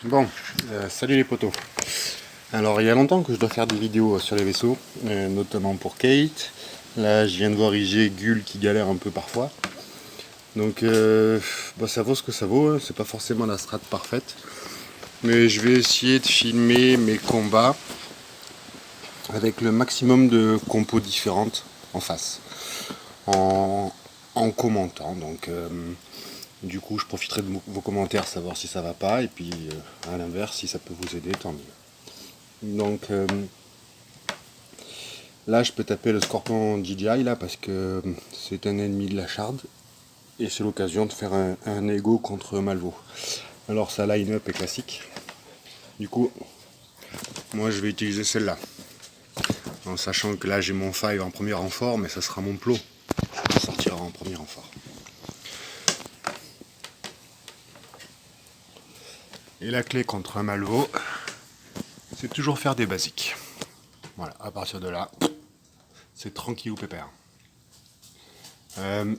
Bon, salut les potos. Alors il y a longtemps que je dois faire des vidéos sur les vaisseaux, notamment pour Kate. Là je viens de voir IG Gull qui galère un peu parfois. Donc ça vaut ce que ça vaut, hein. C'est pas forcément la strat parfaite. Mais je vais essayer de filmer mes combats avec le maximum de compos différentes en face. En commentant. Donc du coup je profiterai de vos commentaires, savoir si ça va pas, et puis à l'inverse, si ça peut vous aider, tant mieux. Donc là je peux taper le Scorpion DJI là parce que c'est un ennemi de la Shard et c'est l'occasion de faire un ego contre Malvo. Alors sa line-up est classique. Du coup moi je vais utiliser celle-là. En sachant que là j'ai mon 5 en premier renfort, mais ça sera mon plot qui sortira en premier renfort. Et la clé contre un Malvo, c'est toujours faire des basiques. Voilà, à partir de là, c'est tranquille ou pépère.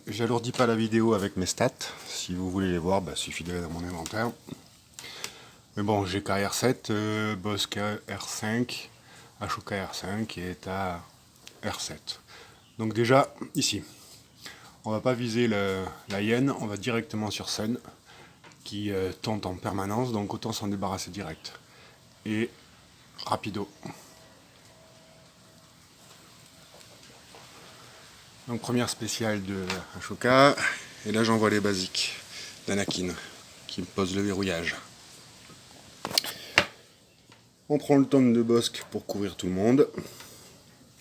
J'alourdis pas la vidéo avec mes stats. Si vous voulez les voir, suffit d'aller dans mon inventaire. Mais bon, j'ai KR7, Bossk R5, HOK R5 et ETA R7. Donc déjà, ici, on va pas viser la Yen, on va directement sur Sun, qui tente en permanence, donc autant s'en débarrasser direct. Et rapido. Donc première spéciale de Ashoka, et là j'envoie les basiques d'Anakin, qui me pose le verrouillage. On prend le tome de Bossk pour couvrir tout le monde,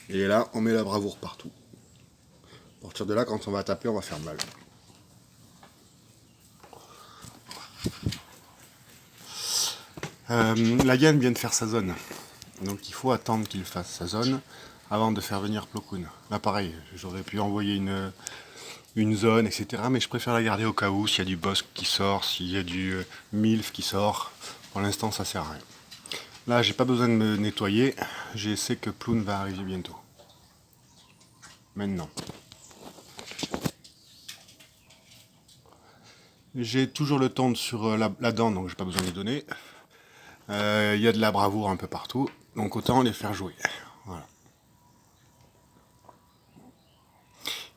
et là on met la bravoure partout. À partir de là, quand on va taper, on va faire mal. La Yen vient de faire sa zone, donc il faut attendre qu'il fasse sa zone avant de faire venir Plo Koon. Là pareil, j'aurais pu envoyer une zone, etc. Mais je préfère la garder au cas où, s'il y a du Bossk qui sort, s'il y a du MILF qui sort. Pour l'instant, ça sert à rien. Là, j'ai pas besoin de me nettoyer. Je sais que Ploon va arriver bientôt. Maintenant. J'ai toujours le taunt sur la dent, donc j'ai pas besoin de les donner. Il y a de la bravoure un peu partout, donc autant les faire jouer. Voilà.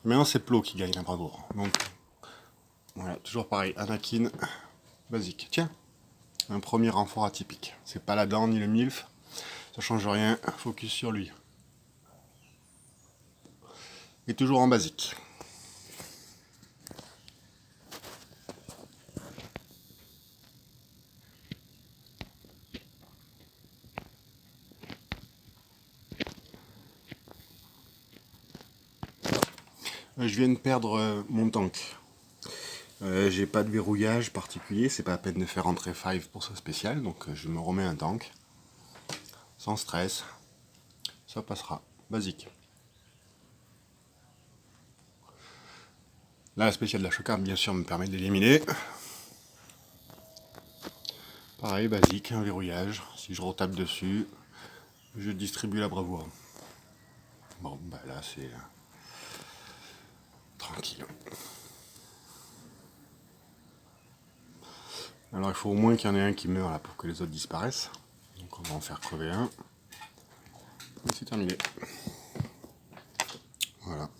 Maintenant, c'est Plo qui gagne la bravoure. Donc, voilà, toujours pareil. Anakin, basique. Tiens, un premier renfort atypique. C'est pas la dent ni le MILF. Ça change rien, focus sur lui. Et toujours en basique. Je viens de perdre mon tank. J'ai pas de verrouillage particulier, c'est pas la peine de faire entrer 5 pour ce spécial, donc je me remets un tank. Sans stress. Ça passera. Basique. Là, la spéciale de la Shoka, bien sûr, me permet d'éliminer. Pareil, basique, un verrouillage. Si je retape dessus, je distribue la bravoure. Bon, là, c'est tranquille. Alors, il faut au moins qu'il y en ait un qui meure là pour que les autres disparaissent. Donc, on va en faire crever un. Et c'est terminé. Voilà.